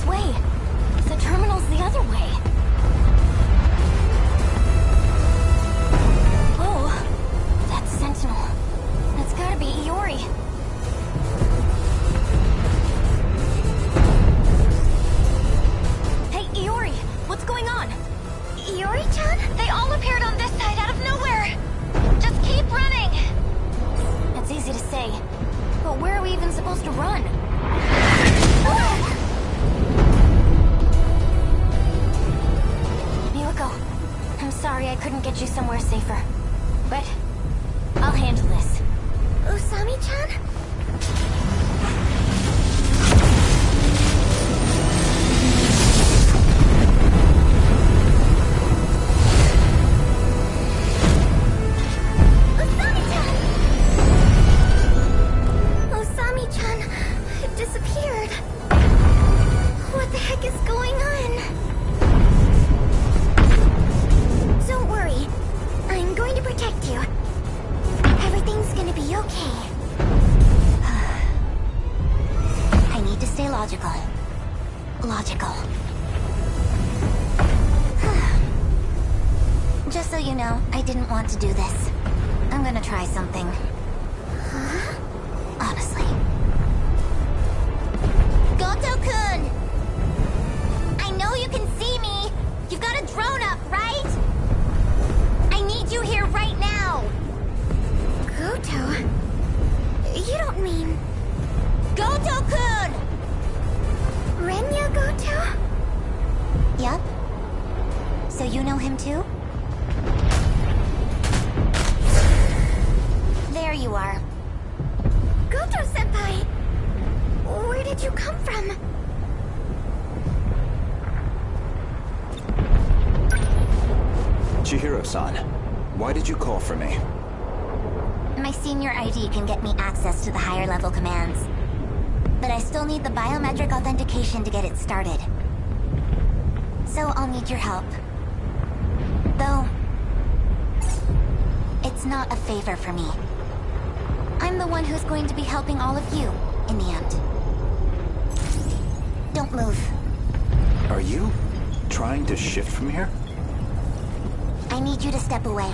this way. The terminal's the other way. Oh, that's Sentinel. That's gotta be Iori. Hey, Iori, what's going on? Iori-chan? They all appeared on this side out of nowhere. Just keep running. That's easy to say, but where are we even supposed to run? Miyako, I'm sorry I couldn't get you somewhere safer, but I'll handle this. Usami-chan? Logical. Just so you know, I didn't want to do this. I'm gonna try something. Huh? Honestly. Goto-kun! I know you can see me! You've got a drone up, right? I need you here right now! Goto? You don't mean... Goto-kun! Renya Goto? Yup. So you know him too? There you are. Goto-senpai! Where did you come from? Chihiro-san, why did you call for me? My senior ID can get me access to the higher level commands. But I still need the biometric authentication to get it started. So I'll need your help. Though, it's not a favor for me. I'm the one who's going to be helping all of you, in the end. Don't move. Are you trying to shift from here? I need you to step away.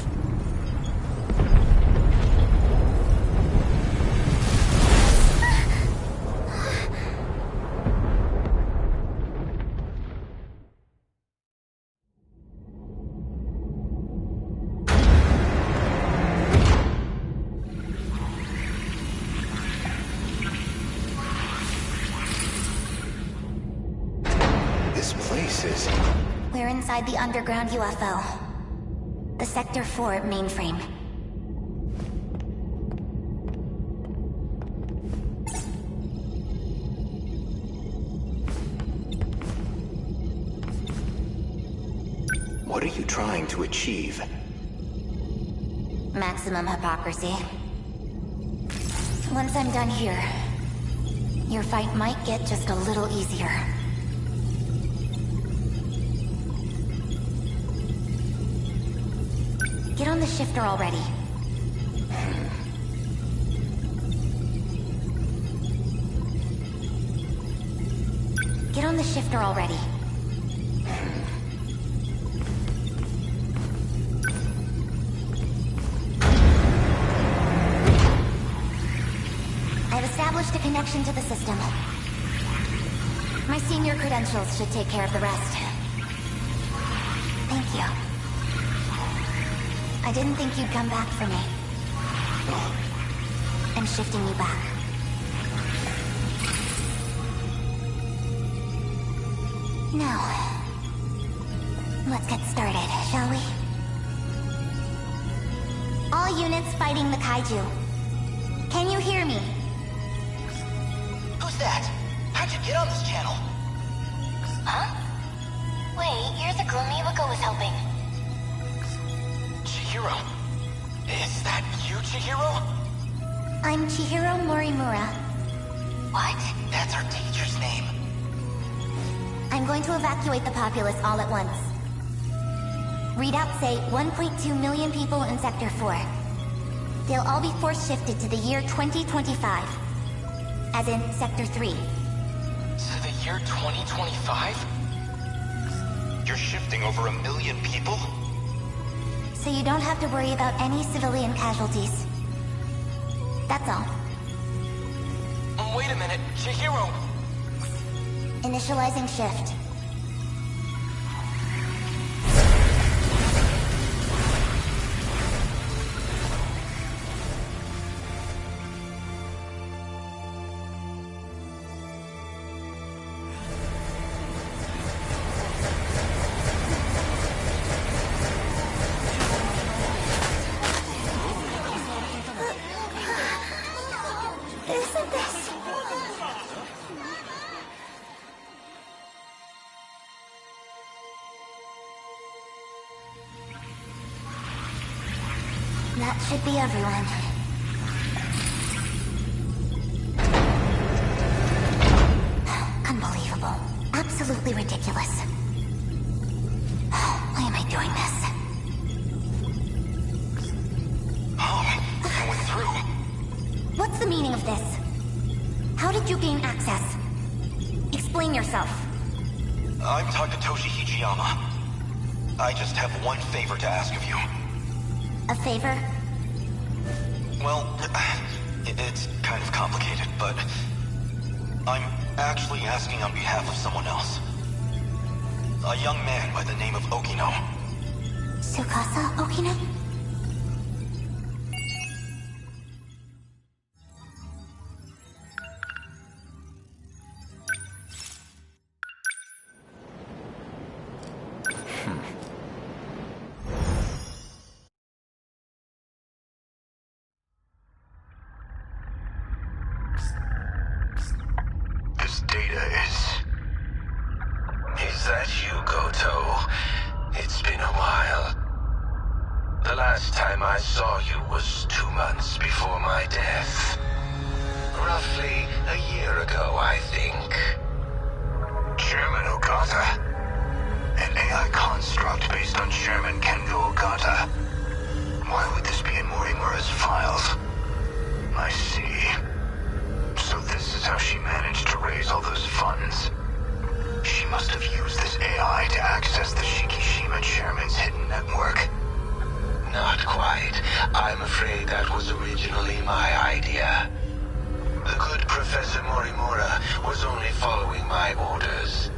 We're inside the underground UFO. The Sector 4 mainframe. What are you trying to achieve? Maximum hypocrisy. Once I'm done here, your fight might get just a little easier. Get on the shifter already. Get on the shifter already. I've established a connection to the system. My senior credentials should take care of the rest. Thank you. I didn't think you'd come back for me. I'm shifting you back. Now, let's get started, shall we? All units fighting the kaiju. Can you hear me? Who's that? How'd you get on this channel? Huh? Wait, you're the girl Miwako was helping. Chihiro? Is that you, Chihiro? I'm Chihiro Morimura. What? That's our teacher's name. I'm going to evacuate the populace all at once. Readouts say 1.2 million people in Sector 4. They'll all be force shifted to the year 2025. As in Sector 3. To the year 2025? You're shifting over 1 million people? So you don't have to worry about any civilian casualties. That's all. Wait a minute, Chihiro! Initializing shift. Isn't this... That should be everyone. Unbelievable. Absolutely ridiculous. Why am I doing this? Oh, you went through. What's the meaning of this? How did you gain access? Explain yourself. I'm Takatoshi Hijiyama. I just have one favor to ask of you. A favor? Well, it's kind of complicated, but I'm actually asking on behalf of someone else. A young man by the name of Okino. Tsukasa Okino? This data is that you, Goto? It's been a while. The last time I saw you was 2 months before my death. Roughly a year ago, I think. Chairman Ogata. An AI construct based on Chairman Kengo Ogata. Why would this be in Morimura's files? I see. So this is how she managed to raise all those funds. She must have used this AI to access the Shikishima chairman's hidden network. Not quite. I'm afraid that was originally my idea. The good Professor Morimura was only following my orders.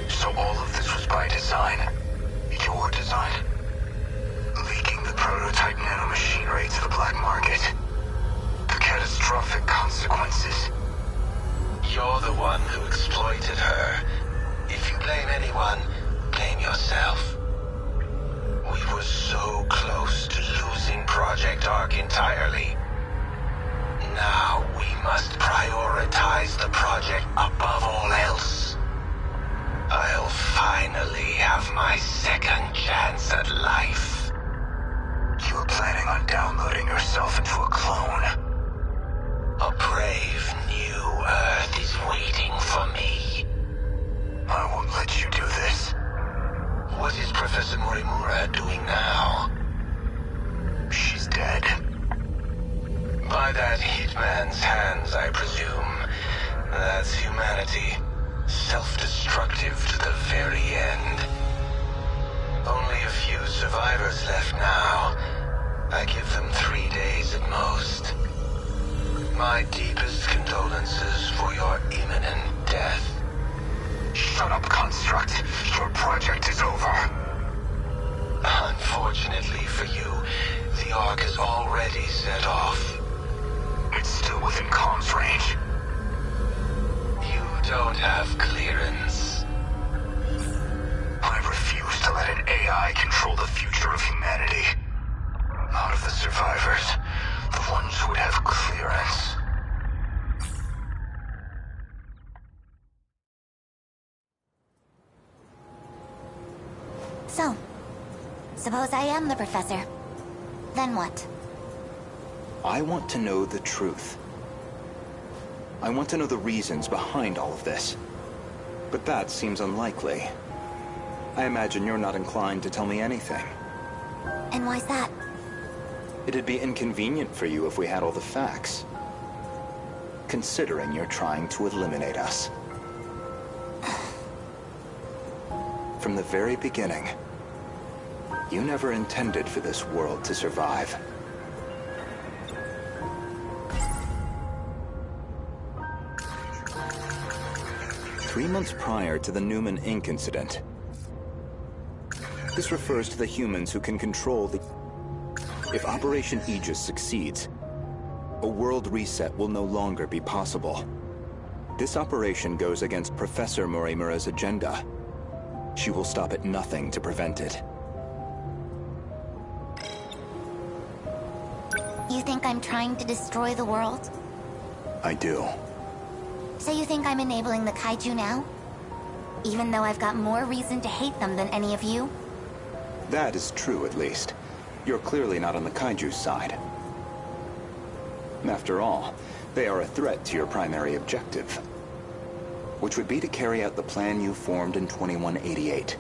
So all of this was by design? Your design? Leaking the prototype nanomachinery to the black market? The catastrophic consequences. You're the one who exploited her. If you blame anyone, blame yourself. We were so close to losing Project Ark entirely. Now we must prioritize the project above all else. I'll finally have my second chance at life. You were planning on downloading yourself into a clone. A brave new Earth is waiting for me. I won't let you do this. What is Professor Morimura doing now? She's dead. By that hitman's hands, I presume. That's humanity. Self-destructive to the very end. Only a few survivors left now. I give them 3 days at most. My deepest condolences for your imminent death. Shut up, Construct. Your project is over. Unfortunately for you, the Ark is already set off. It's still within comms range. You don't have clearance. I refuse to let an AI control the future of humanity. Out of the survivors, the ones who would have clearance. So, suppose I am the professor. Then what? I want to know the truth. I want to know the reasons behind all of this. But that seems unlikely. I imagine you're not inclined to tell me anything. And why's that? It'd be inconvenient for you if we had all the facts. Considering you're trying to eliminate us. From the very beginning, you never intended for this world to survive. Three months prior to the Newman Inc. incident. This refers to the humans who can control the... If Operation Aegis succeeds, a world reset will no longer be possible. This operation goes against Professor Morimura's agenda. She will stop at nothing to prevent it. You think I'm trying to destroy the world? I do. So you think I'm enabling the kaiju now? Even though I've got more reason to hate them than any of you? That is true, at least. You're clearly not on the kaiju's side. After all, they are a threat to your primary objective, which would be to carry out the plan you formed in 2188.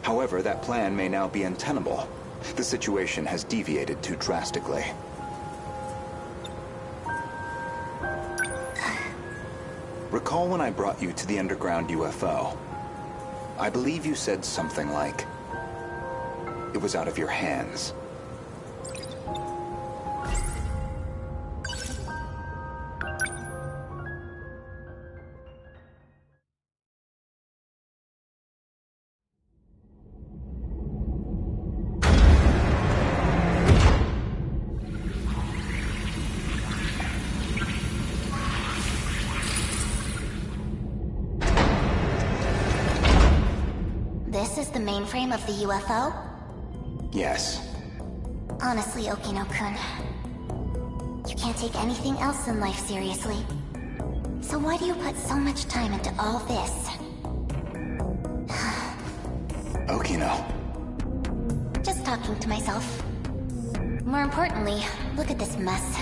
However, that plan may now be untenable. The situation has deviated too drastically. Recall when I brought you to the underground UFO? I believe you said something like, it was out of your hands. This is the mainframe of the UFO? Yes. Honestly, Okino-kun, you can't take anything else in life seriously. So why do you put so much time into all this? Okino. Just talking to myself. More importantly, look at this mess.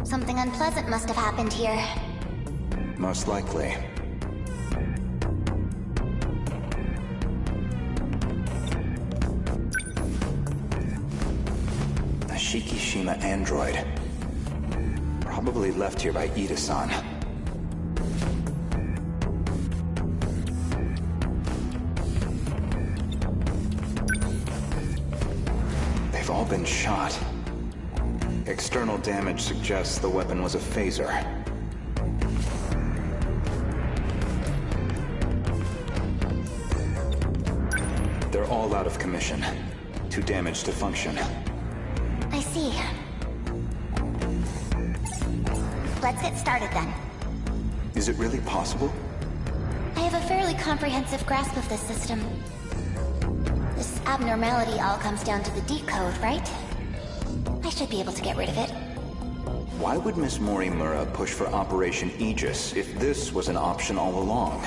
Something unpleasant must have happened here. Most likely. Shikishima android. Probably left here by Ida-san. They've all been shot. External damage suggests the weapon was a phaser. They're all out of commission. Too damaged to function. I see. Let's get started then. Is it really possible? I have a fairly comprehensive grasp of this system. This abnormality all comes down to the decode, right? I should be able to get rid of it. Why would Miss Morimura push for Operation Aegis if this was an option all along?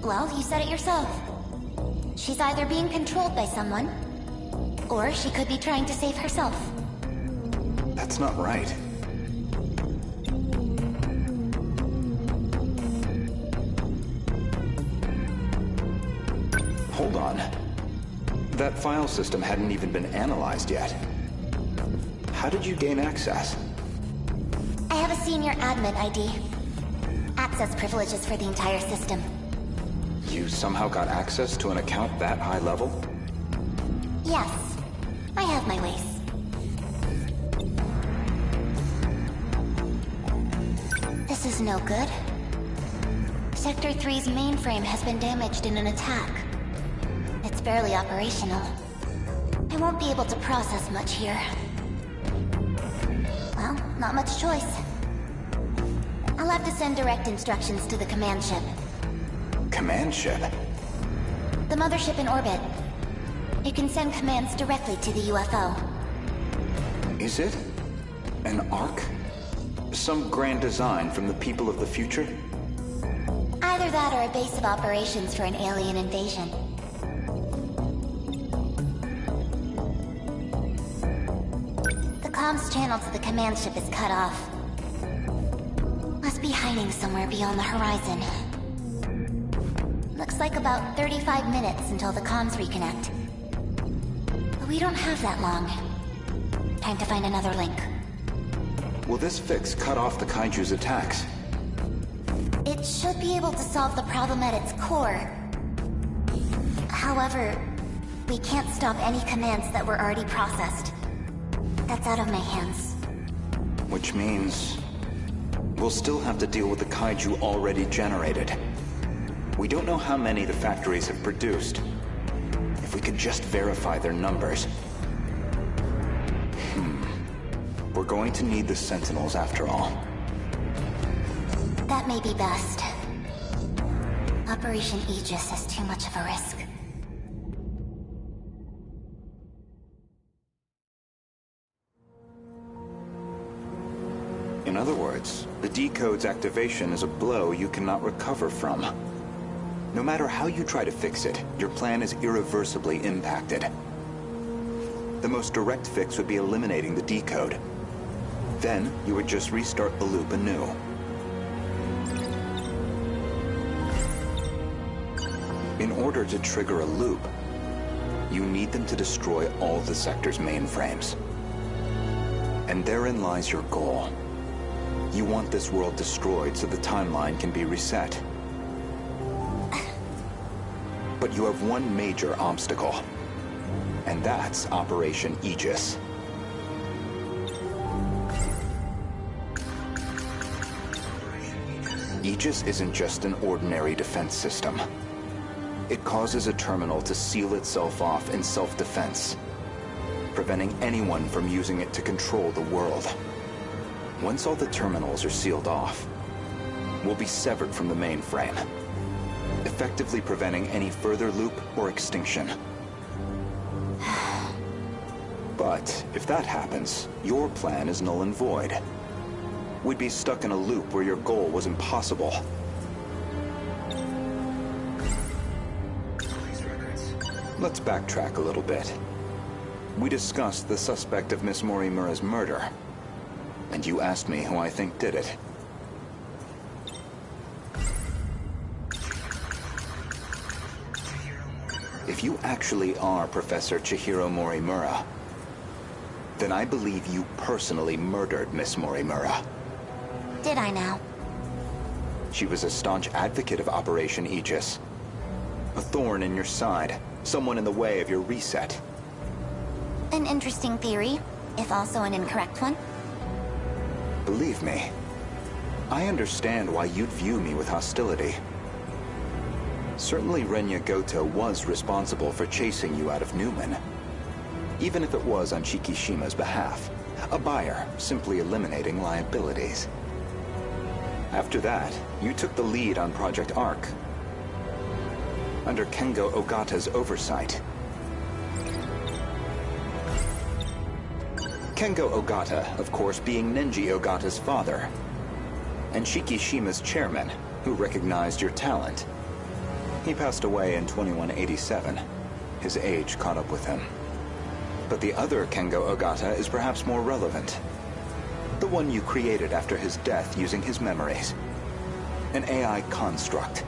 Well, you said it yourself. She's either being controlled by someone, or she could be trying to save herself. That's not right. Hold on. That file system hadn't even been analyzed yet. How did you gain access? I have a senior admin ID. Access privileges for the entire system. You somehow got access to an account that high level? Yes. I have my ways. This is no good. Sector 3's mainframe has been damaged in an attack. It's barely operational. I won't be able to process much here. Well, not much choice. I'll have to send direct instructions to the command ship. Command ship? The mothership in orbit. It can send commands directly to the UFO. Is it? An Ark? Some grand design from the people of the future? Either that or a base of operations for an alien invasion. The comms channel to the command ship is cut off. Must be hiding somewhere beyond the horizon. Looks like about 35 minutes until the comms reconnect. But we don't have that long. Time to find another link. Will this fix cut off the Kaiju's attacks? It It should be able to solve the problem at its core. However, we can't stop any commands that were already processed. That's out of my hands. Which means we'll still have to deal with the kaiju already generated. We don't know how many the factories have produced. If we could just verify their numbers. We're going to need the Sentinels after all. That may be best. Operation Aegis is too much of a risk. In other words, the decode's activation is a blow you cannot recover from. No matter how you try to fix it, your plan is irreversibly impacted. The most direct fix would be eliminating the decode. Then, you would just restart the loop anew. In order to trigger a loop, you need them to destroy all the sector's mainframes. And therein lies your goal. You want this world destroyed so the timeline can be reset. But you have one major obstacle, and that's Operation Aegis. Aegis isn't just an ordinary defense system. It causes a terminal to seal itself off in self-defense, preventing anyone from using it to control the world. Once all the terminals are sealed off, we'll be severed from the mainframe, effectively preventing any further loop or extinction. But if that happens, your plan is null and void. We'd be stuck in a loop where your goal was impossible. Let's backtrack a little bit. We discussed the suspect of Miss Morimura's murder, and you asked me who I think did it. If you actually are Professor Chihiro Morimura, then I believe you personally murdered Miss Morimura. Did I now? She was a staunch advocate of Operation Aegis. A thorn in your side, someone in the way of your reset. An interesting theory, if also an incorrect one. Believe me, I understand why you'd view me with hostility. Certainly Renya Goto was responsible for chasing you out of Newman, even if it was on Shikishima's behalf, a buyer simply eliminating liabilities. After that, you took the lead on Project Arc, under Kengo Ogata's oversight. Kengo Ogata, of course, being Nenji Ogata's father, and Shikishima's chairman, who recognized your talent. He passed away in 2187. His age caught up with him. But the other Kengo Ogata is perhaps more relevant. The one you created after his death using his memories. An AI construct.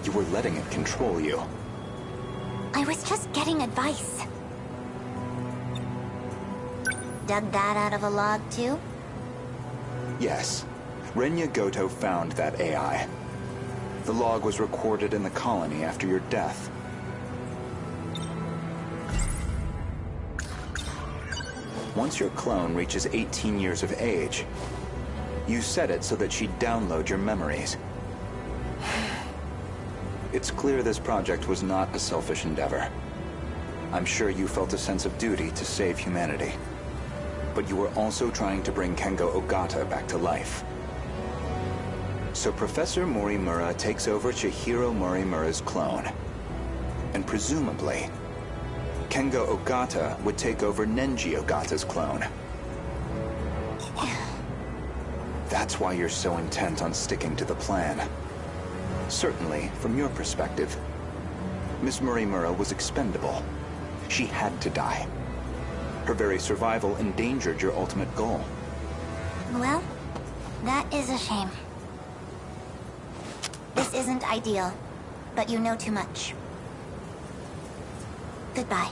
You were letting it control you. I was just getting advice. Dug that out of a log, too? Yes. Renya Goto found that AI. The log was recorded in the colony after your death. Once your clone reaches 18 years of age, you set it so that she'd download your memories. It's clear this project was not a selfish endeavor. I'm sure you felt a sense of duty to save humanity. But you were also trying to bring Kengo Ogata back to life. So Professor Morimura takes over Chihiro Morimura's clone. And presumably, Kengo Ogata would take over Nenji Ogata's clone. That's why you're so intent on sticking to the plan. Certainly, from your perspective, Miss Morimura was expendable. She had to die. Her very survival endangered your ultimate goal. Well, that is a shame. This isn't ideal, but you know too much. Goodbye.